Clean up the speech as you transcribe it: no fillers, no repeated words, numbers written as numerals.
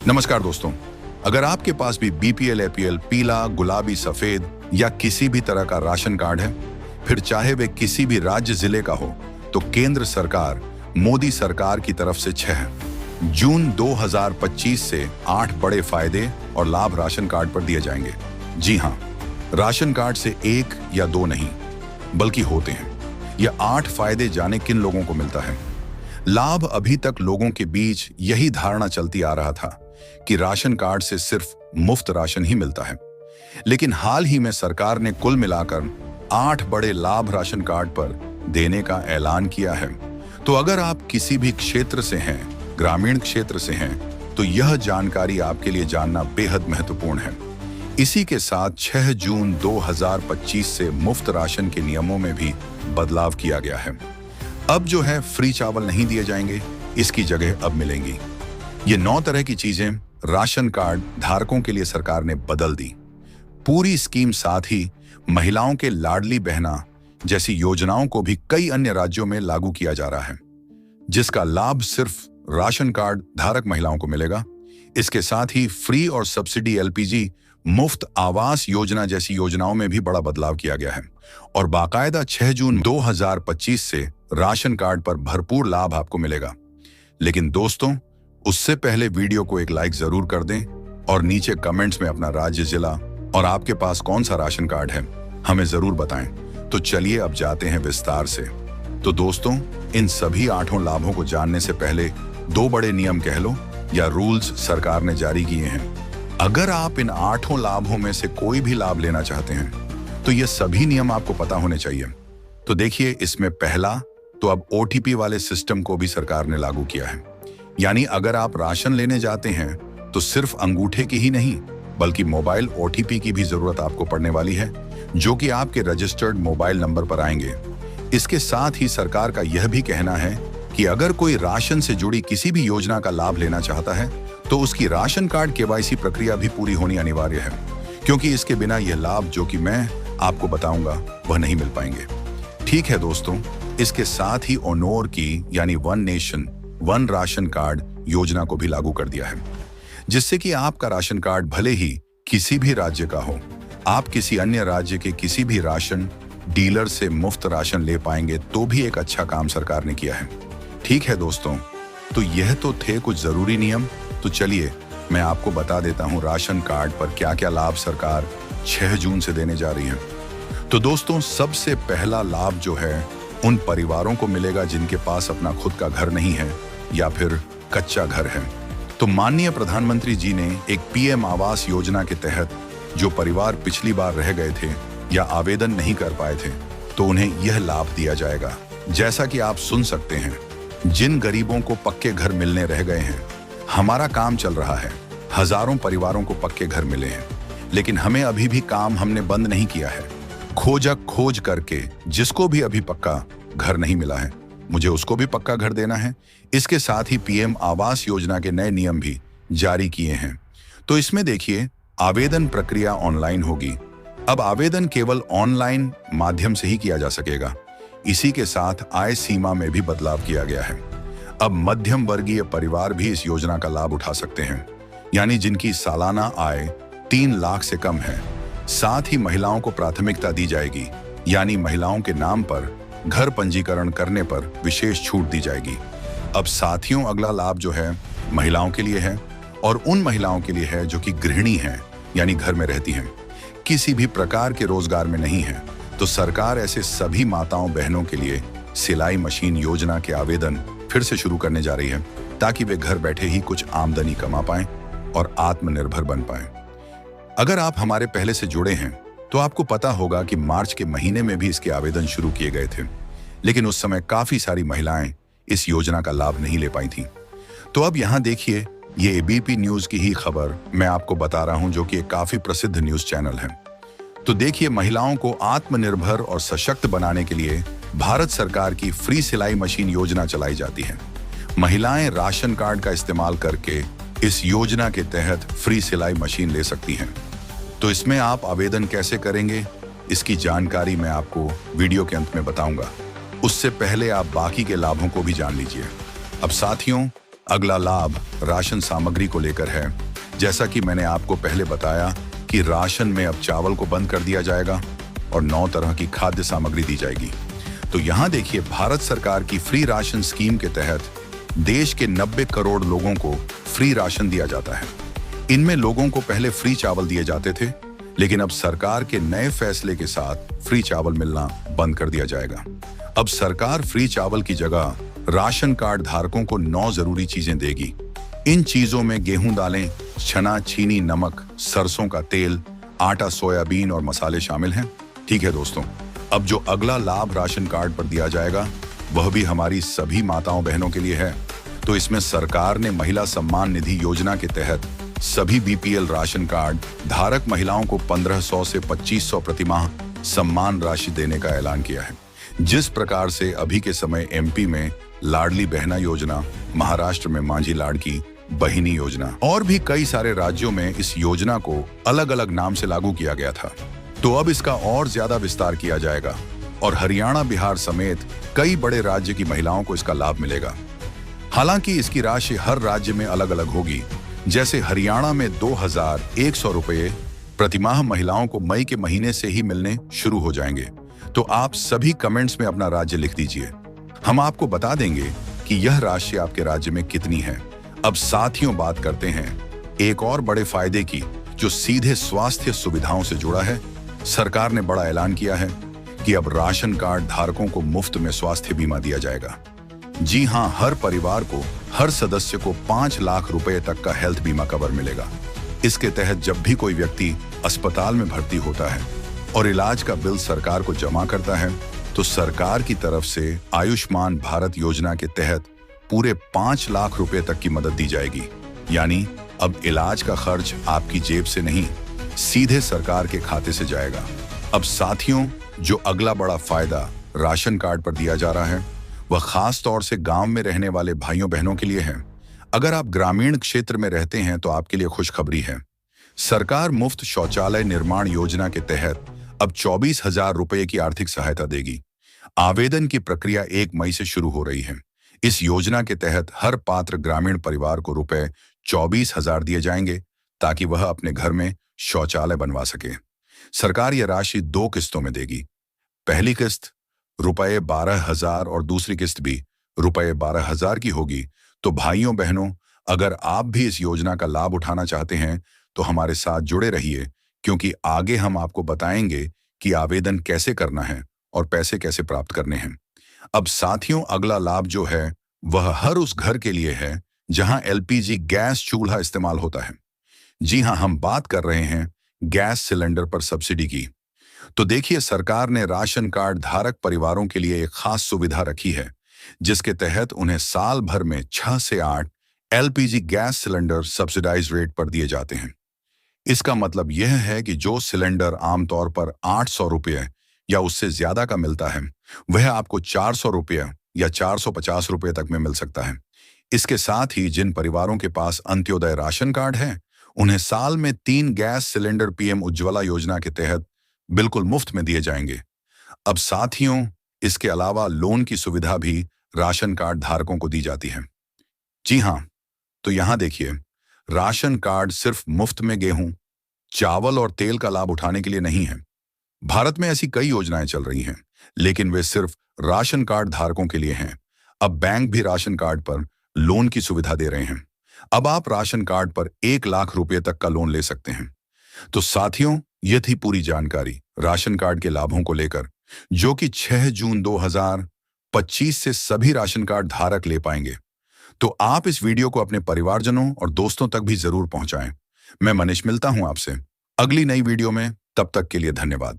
नमस्कार दोस्तों, अगर आपके पास भी बीपीएल, एपीएल, पीला, गुलाबी, सफेद या किसी भी तरह का राशन कार्ड है, फिर चाहे वे किसी भी राज्य जिले का हो, तो केंद्र सरकार मोदी सरकार की तरफ से 6 जून 2025 से 8 बड़े फायदे और लाभ राशन कार्ड पर दिए जाएंगे। जी हाँ, राशन कार्ड से 1 या 2 नहीं बल्कि होते हैं। यह 8 फायदे जाने किन लोगों को मिलता है। लाभ अभी तक लोगों के बीच यही धारणा चलती आ रहा था कि राशन कार्ड से सिर्फ मुफ्त राशन ही मिलता है, लेकिन हाल ही में सरकार ने कुल मिलाकर 8 बड़े लाभ राशन कार्ड पर देने का ऐलान किया है। तो अगर आप किसी भी क्षेत्र से हैं, ग्रामीण क्षेत्र से हैं, तो यह जानकारी आपके लिए जानना बेहद महत्वपूर्ण है। इसी के साथ 6 जून 2025 से मुफ्त राशन के नियमों में भी बदलाव किया गया है। अब जो है फ्री चावल नहीं दिए जाएंगे, इसकी जगह अब मिलेंगी। ये 9 तरह की चीजें राशन कार्ड धारकों के लिए सरकार ने बदल दी। पूरी स्कीम साथ ही महिलाओं के लाडली बहना जैसी योजनाओं को भी कई अन्य राज्यों में लागू किया जा रहा है, जिसका लाभ सिर्फ राशन कार्ड धारक महिलाओं को मिलेगा। इसके साथ ही फ्री और सब्सिडी एलपीजी, मुफ्त आवास योजना जैसी योजनाओं में भी बड़ा बदलाव किया गया है और बाकायदा 6 जून 2025 से राशन कार्ड पर भरपूर लाभ आपको मिलेगा। लेकिन दोस्तों, उससे पहले वीडियो को एक लाइक जरूर कर दें और नीचे कमेंट्स में अपना राज्य, जिला और आपके पास कौन सा राशन कार्ड है हमें जरूर बताएं। तो चलिए अब जाते हैं विस्तार से। तो दोस्तों, इन सभी 8 लाभों को जानने से पहले 2 बड़े नियम कह लो या रूल्स सरकार ने जारी किए हैं। अगर आप इन 8 लाभों में से कोई भी लाभ लेना चाहते हैं, तो ये सभी नियम आपको पता होने चाहिए। तो देखिए, इसमें पहला तो अब ओटीपी वाले सिस्टम को भी सरकार ने लागू किया है। यानी अगर आप राशन लेने जाते हैं तो सिर्फ अंगूठे की ही नहीं बल्कि मोबाइल ओटीपी की भी जरूरत आपको पड़ने वाली है, जो कि आपके रजिस्टर्ड मोबाइल नंबर पर आएंगे। इसके साथ ही सरकार का यह भी कहना है कि अगर कोई राशन से जुड़ी किसी भी योजना का लाभ लेना चाहता है तो उसकी राशन कार्ड केवाईसी प्रक्रिया भी पूरी होनी अनिवार्य है, क्योंकि इसके बिना यह लाभ जो कि मैं आपको बताऊंगा वह नहीं मिल पाएंगे। ठीक है दोस्तों, इसके साथ ही ओनोर की यानी one nation one ration card योजना को भी लागू कर दिया है, जिससे कि आपका राशन कार्ड भले ही किसी भी राज्य का हो, आप किसी अन्य राज्य के किसी भी राशन डीलर से मुफ्त राशन ले पाएंगे। तो भी एक अच्छा काम सरकार ने किया है। ठीक है दोस्तों, तो यह तो थे कुछ जरूरी नियम। तो चलिए मैं आपको बता देता हूं राशन कार्ड पर क्या क्या लाभ सरकार 6 जून से देने जा रही है। तो दोस्तों, सबसे पहला लाभ जो है उन परिवारों को मिलेगा जिनके पास अपना खुद का घर नहीं है या फिर कच्चा घर है। तो माननीय प्रधानमंत्री जी ने एक पीएम आवास योजना के तहत जो परिवार पिछली बार रह गए थे या आवेदन नहीं कर पाए थे, तो उन्हें यह लाभ दिया जाएगा। जैसा कि आप सुन सकते हैं, जिन गरीबों को पक्के घर मिलने रह गए हैं, हमारा काम चल रहा है। हजारों परिवारों को पक्के घर मिले हैं, लेकिन हमें अभी भी काम हमने बंद नहीं किया है। खोज करके जिसको भी अभी पक्का घर नहीं मिला है, मुझे उसको भी पक्का घर देना है। इसके साथ ही पीएम आवास योजना के नए नियम भी जारी किए हैं। तो इसमें देखिए, आवेदन प्रक्रिया ऑनलाइन होगी। अब आवेदन केवल ऑनलाइन माध्यम से ही किया जा सकेगा। इसी के साथ आय सीमा में भी बदलाव किया गया है। अब मध्यम वर्गीय परिवार भी इस योजना का लाभ उठा सकते हैं, यानी जिनकी सालाना आय 3 लाख से कम है। साथ ही महिलाओं को प्राथमिकता दी जाएगी, यानी महिलाओं के नाम पर घर पंजीकरण करने पर विशेष छूट दी जाएगी। अब साथियों, अगला लाभ जो है महिलाओं के लिए है और उन महिलाओं के लिए है जो कि गृहिणी हैं, यानी घर में रहती हैं, किसी भी प्रकार के रोजगार में नहीं है। तो सरकार ऐसे सभी माताओं बहनों के लिए सिलाई मशीन योजना के आवेदन फिर से शुरू करने जा रही है, ताकि वे घर बैठे ही कुछ आमदनी कमा पाएं और आत्मनिर्भर बन पाएं। अगर आप हमारे पहले से जुड़े हैं तो आपको पता होगा कि मार्च के महीने में भी इसके आवेदन शुरू किए गए थे, लेकिन उस समय काफी सारी महिलाएं इस योजना का लाभ नहीं ले पाई थीं। तो अब यहाँ देखिए, ये एबीपी न्यूज की ही खबर मैं आपको बता रहा हूं, जो कि एक काफी प्रसिद्ध न्यूज चैनल है। तो देखिए, महिलाओं को आत्मनिर्भर और सशक्त बनाने के लिए भारत सरकार की फ्री सिलाई मशीन योजना चलाई जाती है। महिलाएं राशन कार्ड का इस्तेमाल करके इस योजना के तहत फ्री सिलाई मशीन ले सकती हैं। तो इसमें आप आवेदन कैसे करेंगे, इसकी जानकारी मैं आपको वीडियो के अंत में बताऊंगा। उससे पहले आप बाकी के लाभों को भी जान लीजिए। अब साथियों, अगला लाभ राशन सामग्री को लेकर है। जैसा कि मैंने आपको पहले बताया कि राशन में अब चावल को बंद कर दिया जाएगा और 9 तरह की खाद्य सामग्री दी जाएगी। तो यहाँ देखिए, भारत सरकार की फ्री राशन स्कीम के तहत देश के 90 करोड़ लोगों को फ्री राशन दिया जाता है। इनमें लोगों को पहले फ्री चावल दिए जाते थे, लेकिन अब सरकार के नए फैसले के साथ फ्री चावल मिलना बंद कर दिया जाएगा। अब सरकार फ्री चावल की जगह राशन कार्ड धारकों को 9 जरूरी चीजें देगी। इन चीजों में गेहूं दालें, चना, चीनी, नमक, सरसों का तेल, आटा, सोयाबीन और मसाले शामिल हैं। ठीक है दोस्तों, अब जो अगला लाभ राशन कार्ड पर दिया जाएगा वह भी हमारी सभी माताओं बहनों के लिए है। तो इसमें सरकार ने महिला सम्मान निधि योजना के तहत सभी बीपीएल राशन कार्ड धारक महिलाओं को 1500 से 2500 प्रतिमाह सम्मान राशि देने का ऐलान किया है। जिस प्रकार से अभी के समय एमपी में लाडली बहना योजना, महाराष्ट्र में मांझी लाड़की बहिनी योजना और भी कई सारे राज्यों में इस योजना को अलग अलग नाम से लागू किया गया था, तो अब इसका और ज्यादा विस्तार किया जाएगा और हरियाणा, बिहार समेत कई बड़े राज्य की महिलाओं को इसका लाभ मिलेगा। हालांकि इसकी राशि हर राज्य में अलग अलग होगी। जैसे हरियाणा में 2100 रुपये प्रतिमाह महिलाओं को मई के महीने से ही मिलने शुरू हो जाएंगे। तो आप सभी कमेंट्स में अपना राज्य लिख दीजिए, हम आपको बता देंगे कि यह राशि आपके राज्य में कितनी है। अब साथियों, बात करते हैं एक और बड़े फायदे की, जो सीधे स्वास्थ्य सुविधाओं से जुड़ा है। सरकार ने बड़ा ऐलान किया है कि अब राशन कार्ड धारकों को मुफ्त में स्वास्थ्य बीमा दिया जाएगा। जी हां, हर परिवार को, हर सदस्य को 5 लाख रुपए तक का हेल्थ बीमा कवर मिलेगा। इसके तहत जब भी कोई व्यक्ति अस्पताल में भर्ती होता है और इलाज का बिल सरकार को जमा करता है, तो सरकार की तरफ से आयुष्मान भारत योजना के तहत पूरे 5 लाख रुपए तक की मदद दी जाएगी। यानी अब इलाज का खर्च आपकी जेब से नहीं, सीधे सरकार के खाते से जाएगा। अब साथियों, जो अगला बड़ा फायदा राशन कार्ड पर दिया जा रहा है वह खास तौर से गांव में रहने वाले भाइयों बहनों के लिए है। अगर आप ग्रामीण क्षेत्र में रहते हैं तो आपके लिए खुशखबरी है। सरकार मुफ्त शौचालय निर्माण योजना के तहत अब 24,000 रुपए की आर्थिक सहायता देगी। आवेदन की प्रक्रिया 1 मई से शुरू हो रही है। इस योजना के तहत हर पात्र ग्रामीण परिवार को रुपए 24,000 दिए जाएंगे ताकि वह अपने घर में शौचालय बनवा सके। सरकार यह राशि 2 किस्तों में देगी। पहली किस्त रुपए 12,000 और दूसरी किस्त भी रुपए 12,000 की होगी। तो भाइयों बहनों, अगर आप भी इस योजना का लाभ उठाना चाहते हैं तो हमारे साथ जुड़े रहिए, क्योंकि आगे हम आपको बताएंगे कि आवेदन कैसे करना है और पैसे कैसे प्राप्त करने हैं। अब साथियों, अगला लाभ जो है वह हर उस घर के लिए है जहां एलपीजी गैस चूल्हा इस्तेमाल होता है। जी हां, हम बात कर रहे हैं गैस सिलेंडर पर सब्सिडी की। तो देखिए, सरकार ने राशन कार्ड धारक परिवारों के लिए एक खास सुविधा रखी है, जिसके तहत उन्हें साल भर में 6 से 8 LPG gas cylinder subsidise rate पर दिए जाते हैं। इसका मतलब यह है कि जो सिलेंडर आमतौर पर 800 रुपये या उससे ज्यादा का मिलता है, वह आपको 400 रुपये या 450 रुपये तक में मिल सकता है। इसके साथ ही जिन परिवारों के पास अंत्योदय राशन कार्ड है, उन्हें साल में 3 गैस सिलेंडर पीएम उज्ज्वला योजना के तहत बिल्कुल मुफ्त में दिए जाएंगे। अब साथियों, इसके अलावा लोन की सुविधा भी राशन कार्ड धारकों को दी जाती है। जी हां, तो यहां देखिए, राशन कार्ड सिर्फ मुफ्त में गेहूं, चावल और तेल का लाभ उठाने के लिए नहीं है। भारत में ऐसी कई योजनाएं चल रही हैं, लेकिन वे सिर्फ राशन कार्ड धारकों के लिए हैं। अब बैंक भी राशन कार्ड पर लोन की सुविधा दे रहे हैं। अब आप राशन कार्ड पर 1 लाख रुपए तक का लोन ले सकते हैं। तो साथियों, ये थी पूरी जानकारी राशन कार्ड के लाभों को लेकर, जो कि 6 जून 2025 से सभी राशन कार्ड धारक ले पाएंगे। तो आप इस वीडियो को अपने परिवारजनों और दोस्तों तक भी जरूर पहुंचाएं। मैं मनीष मिलता हूं आपसे अगली नई वीडियो में। तब तक के लिए धन्यवाद।